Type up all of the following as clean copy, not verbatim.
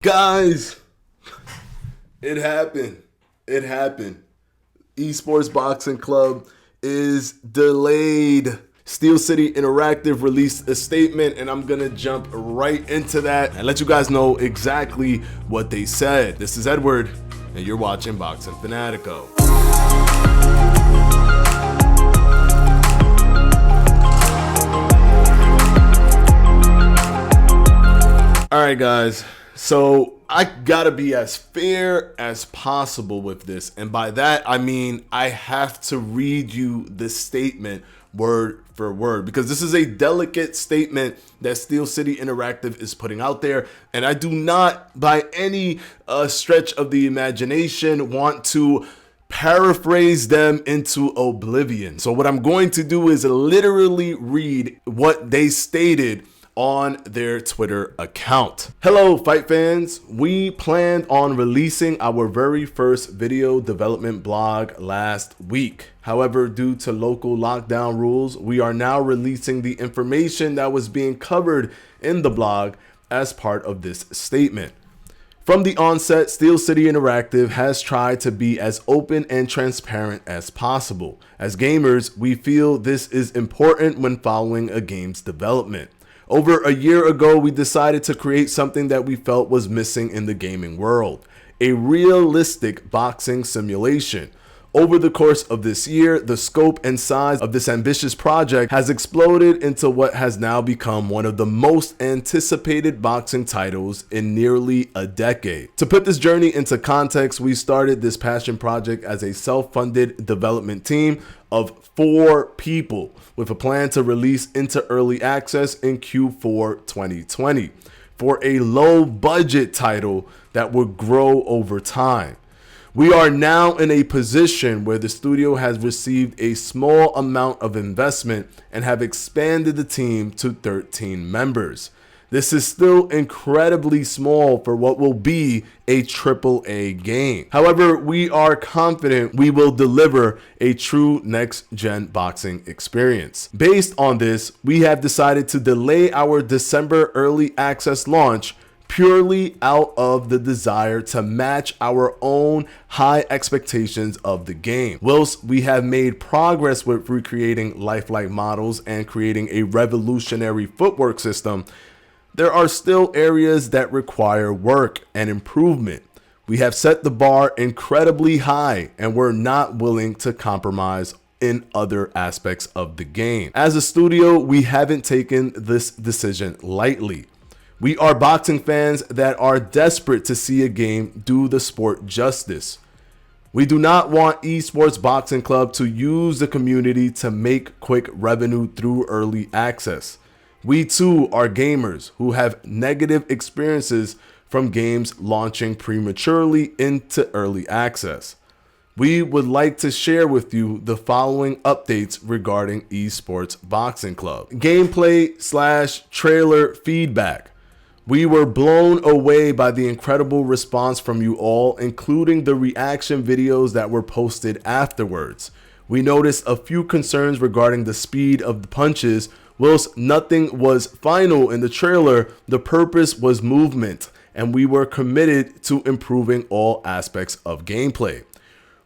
Guys, it happened. It happened. Esports Boxing Club is delayed. Steel City Interactive released a statement, and I'm gonna jump right into that and let you guys know exactly what they said. This is Edward, and you're watching Boxing Fanatico. All right, guys. So I gotta be as fair as possible with this. And by that, I mean I have to read you the statement word for word, because this is a delicate statement that Steel City Interactive is putting out there. And I do not, by any stretch of the imagination, want to paraphrase them into oblivion. So what I'm going to do is literally read what they stated on their Twitter account. Hello, fight fans. We planned on releasing our very first video development blog last week. However, due to local lockdown rules, we are now releasing the information that was being covered in the blog as part of this statement. From the onset, Steel City Interactive has tried to be as open and transparent as possible. As gamers, we feel this is important when following a game's development. Over a year ago, we decided to create something that we felt was missing in the gaming world: a realistic boxing simulation. Over the course of this year, the scope and size of this ambitious project has exploded into what has now become one of the most anticipated boxing titles in nearly a decade. To put this journey into context, we started this passion project as a self-funded development team of 4 people with a plan to release into early access in Q4 2020 for a low budget title that would grow over time. We are now in a position where the studio has received a small amount of investment and have expanded the team to 13 members. This is still incredibly small for what will be a AAA game. However, we are confident we will deliver a true next-gen boxing experience. Based on this, we have decided to delay our December early access launch purely out of the desire to match our own high expectations of the game. Whilst we have made progress with recreating lifelike models and creating a revolutionary footwork system, there are still areas that require work and improvement. We have set the bar incredibly high, and we're not willing to compromise in other aspects of the game. As a studio, we haven't taken this decision lightly. We are boxing fans that are desperate to see a game do the sport justice. We do not want Esports Boxing Club to use the community to make quick revenue through early access. We too are gamers who have negative experiences from games launching prematurely into early access. We would like to share with you the following updates regarding Esports Boxing Club. Gameplay/trailer feedback. We were blown away by the incredible response from you all, including the reaction videos that were posted afterwards. We noticed a few concerns regarding the speed of the punches. Whilst nothing was final in the trailer, the purpose was movement, and we were committed to improving all aspects of gameplay.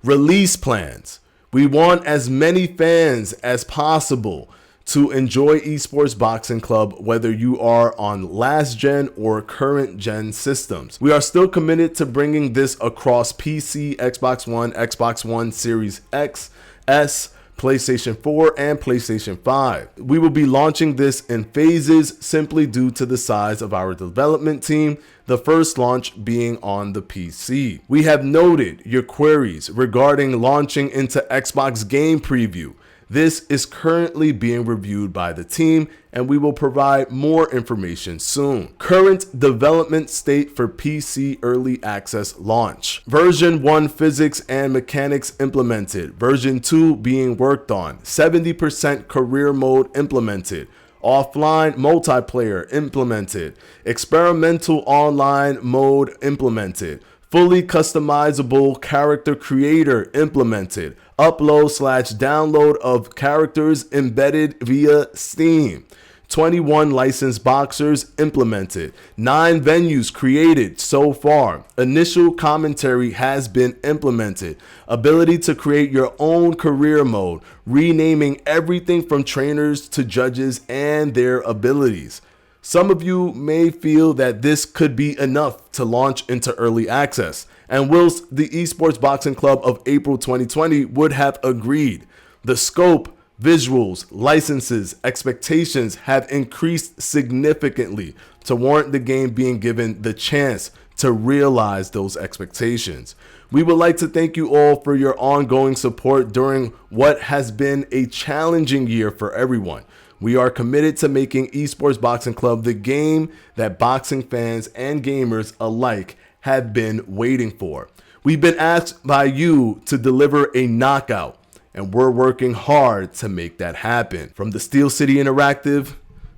Release plans. We want as many fans as possible to enjoy Esports Boxing Club, whether you are on last gen or current gen systems. We are still committed to bringing this across PC, Xbox One Series X, S, PlayStation 4, and PlayStation 5. We will be launching this in phases simply due to the size of our development team, the first launch being on the PC. We have noted your queries regarding launching into Xbox Game Preview. This is currently being reviewed by the team, and we will provide more information soon. Current development state for PC early access launch. Version 1 physics and mechanics implemented. Version 2 being worked on. 70% career mode implemented. Offline multiplayer implemented. Experimental online mode implemented. Fully customizable character creator implemented. Upload/download of characters embedded via Steam. 21 licensed boxers implemented, 9 venues created so far. Initial commentary has been implemented. Ability to create your own career mode, renaming everything from trainers to judges and their abilities. Some of you may feel that this could be enough to launch into early access, and whilst the Esports Boxing Club of April 2020 would have agreed, the scope, visuals, licenses, expectations have increased significantly to warrant the game being given the chance to realize those expectations. We would like to thank you all for your ongoing support during what has been a challenging year for everyone. We are committed to making Esports Boxing Club the game that boxing fans and gamers alike have been waiting for. We've been asked by you to deliver a knockout, and we're working hard to make that happen. From the Steel City Interactive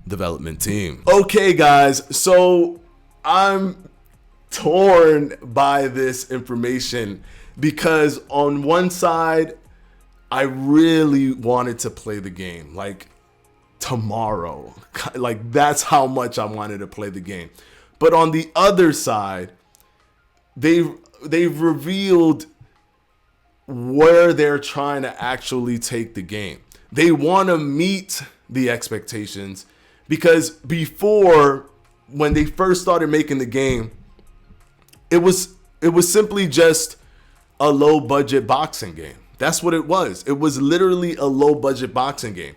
development team. Okay, guys, so I'm torn by this information because on one side, I really wanted to play the game like tomorrow. Like that's how much I wanted to play the game. But on the other side, they've revealed where they're trying to actually take the game. They want to meet the expectations because before, when they first started making the game, it was simply just a low budget boxing game. That's what it was. It was literally a low budget boxing game.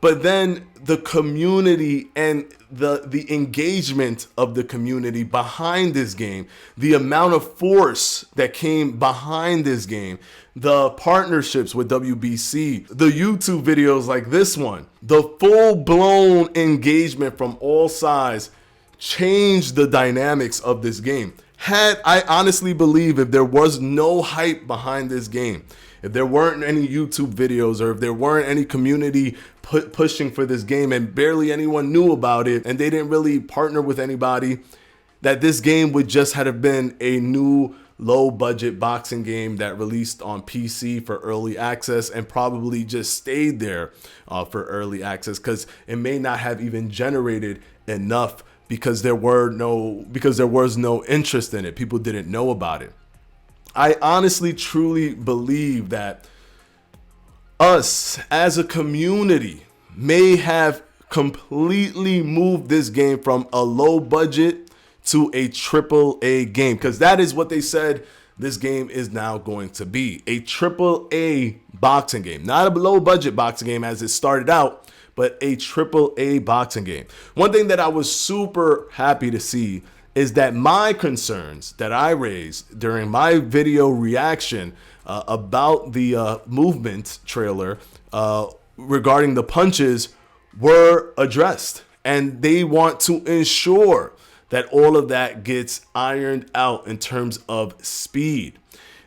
But then the community and the engagement of the community behind this game, the amount of force that came behind this game, the partnerships with WBC, the YouTube videos like this one, the full-blown engagement from all sides changed the dynamics of this game. I honestly believe if there was no hype behind this game, if there weren't any YouTube videos or if there weren't any community pushing for this game and barely anyone knew about it and they didn't really partner with anybody, that this game would just have been a new low budget boxing game that released on PC for early access and probably just stayed there for early access because it may not have even generated enough because there was no interest in it. People didn't know about it. I honestly, truly believe that us as a community may have completely moved this game from a low budget to a AAA game, because that is what they said this game is now going to be, a AAA boxing game, not a low budget boxing game as it started out, but a AAA boxing game. One thing that I was super happy to see is that my concerns that I raised during my video reaction about the movement trailer regarding the punches were addressed. And they want to ensure that all of that gets ironed out in terms of speed.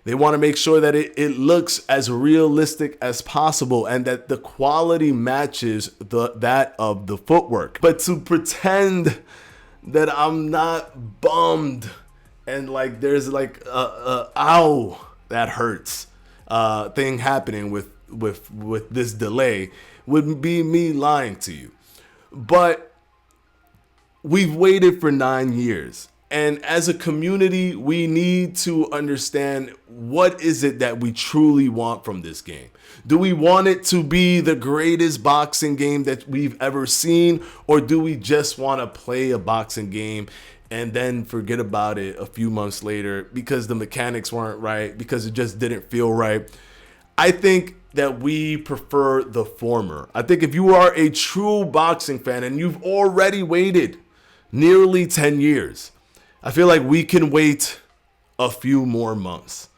They want to make sure that it looks as realistic as possible and that the quality matches that of the footwork. But to pretend that I'm not bummed and like there's like a ow, that hurts thing happening with this delay would be me lying to you. But we've waited for 9 years. And as a community, we need to understand what is it that we truly want from this game. Do we want it to be the greatest boxing game that we've ever seen? Or do we just want to play a boxing game and then forget about it a few months later because the mechanics weren't right, because it just didn't feel right? I think that we prefer the former. I think if you are a true boxing fan and you've already waited nearly 10 years, I feel like we can wait a few more months.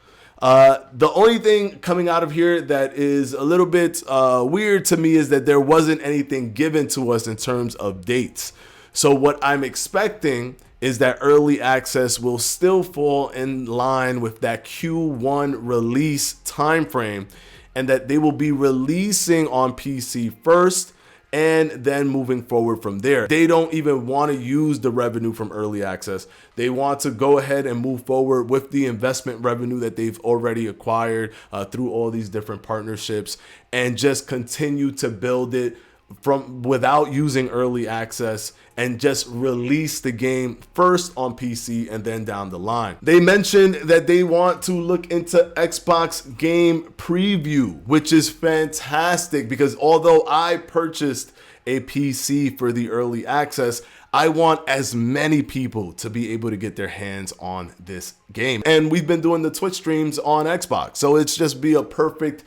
The only thing coming out of here that is a little bit weird to me is that there wasn't anything given to us in terms of dates. So what I'm expecting is that early access will still fall in line with that Q1 release timeframe, and that they will be releasing on PC first and then moving forward from there. They don't even want to use the revenue from early access. They want to go ahead and move forward with the investment revenue that they've already acquired through all these different partnerships and just continue to build it from without using early access and just release the game first on PC and then down the line. They mentioned that they want to look into Xbox Game Preview, which is fantastic because although I purchased a PC for the early access, I want as many people to be able to get their hands on this game. And we've been doing the Twitch streams on Xbox, so it's just be a perfect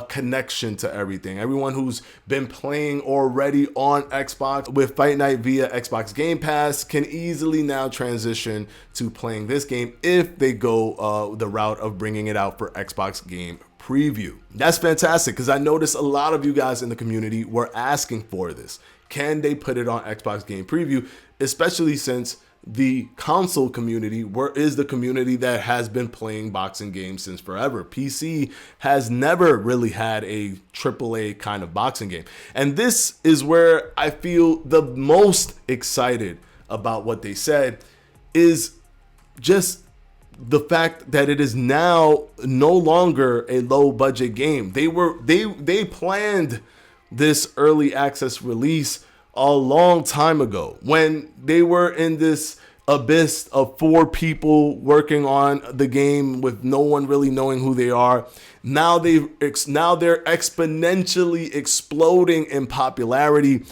connection to everything. Everyone who's been playing already on Xbox with Fight Night via Xbox Game Pass can easily now transition to playing this game if they go the route of bringing it out for Xbox Game Preview. That's fantastic because I noticed a lot of you guys in the community were asking for this. Can they put it on Xbox Game Preview, especially since the console community is the community that has been playing boxing games since forever. PC has never really had a AAA kind of boxing game. And this is where I feel the most excited about what they said is just the fact that it is now no longer a low budget game. They planned this early access release a long time ago when they were in this abyss of 4 people working on the game with no one really knowing who they are. Now they're exponentially exploding in popularity,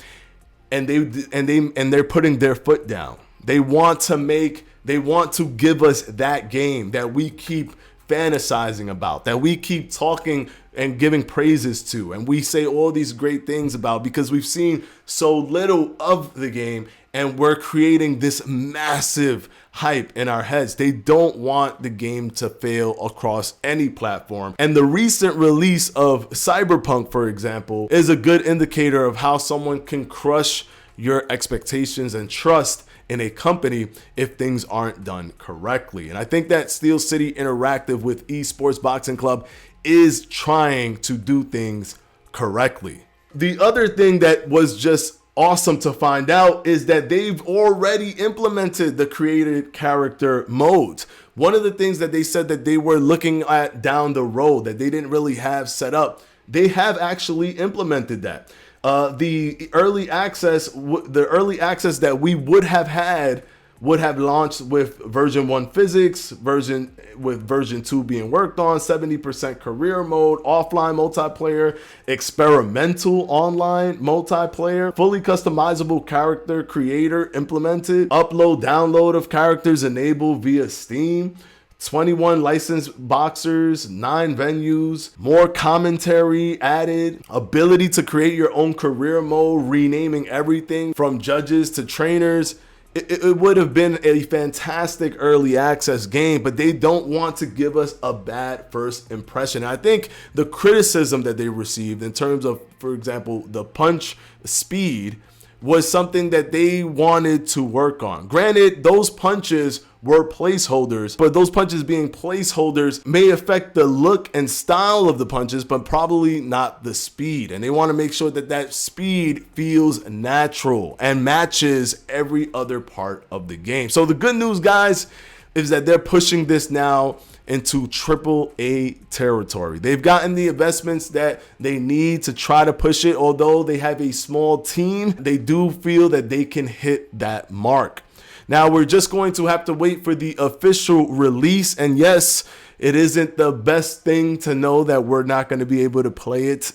and they're putting their foot down. They want to give us that game that we keep fantasizing about, that we keep talking and giving praises to, and we say all these great things about because we've seen so little of the game, and we're creating this massive hype in our heads. They don't want the game to fail across any platform. And the recent release of Cyberpunk, for example, is a good indicator of how someone can crush your expectations and trust in a company if things aren't done correctly. And I think that Steel City Interactive with Esports Boxing Club is trying to do things correctly. The other thing that was just awesome to find out is that they've already implemented the created character modes. One of the things that they said that they were looking at down the road that they didn't really have set up, they have actually implemented that. The early access that we would have had would have launched with version 1 physics, version 2 being worked on, 70% career mode, offline multiplayer, experimental online multiplayer, fully customizable character creator implemented, upload download of characters enabled via Steam, 21 licensed boxers, 9 venues, more commentary added, ability to create your own career mode, renaming everything from judges to trainers. It would have been a fantastic early access game, but they don't want to give us a bad first impression. I think the criticism that they received in terms of, for example, the punch speed was something that they wanted to work on. Granted, those punches were placeholders, but those punches being placeholders may affect the look and style of the punches, but probably not the speed. And they want to make sure that that speed feels natural and matches every other part of the game. So the good news, guys, is that they're pushing this now into AAA territory. They've gotten the investments that they need to try to push it. Although they have a small team, they do feel that they can hit that mark. Now we're just going to have to wait for the official release. And yes, it isn't the best thing to know that we're not going to be able to play it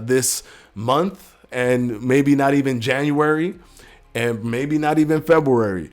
this month, and maybe not even January, and maybe not even February,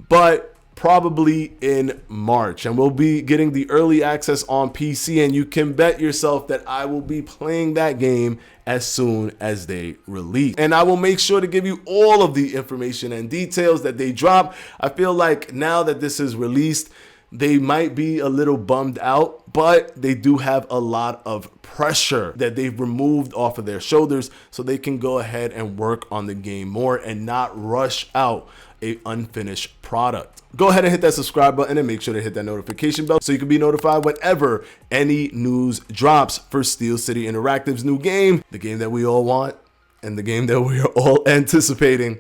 but probably in March. And we'll be getting the early access on PC, and you can bet yourself that I will be playing that game as soon as they release. And I will make sure to give you all of the information and details that they drop. I feel like now that this is released, they might be a little bummed out, but they do have a lot of pressure that they've removed off of their shoulders so they can go ahead and work on the game more and not rush out a unfinished product. Go ahead and hit that subscribe button and make sure to hit that notification bell so you can be notified whenever any news drops for Steel City Interactive's new game, the game that we all want and the game that we are all anticipating,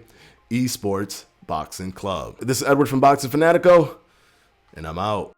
Esports Boxing Club. This is Edward from Boxing Fanatico, and I'm out.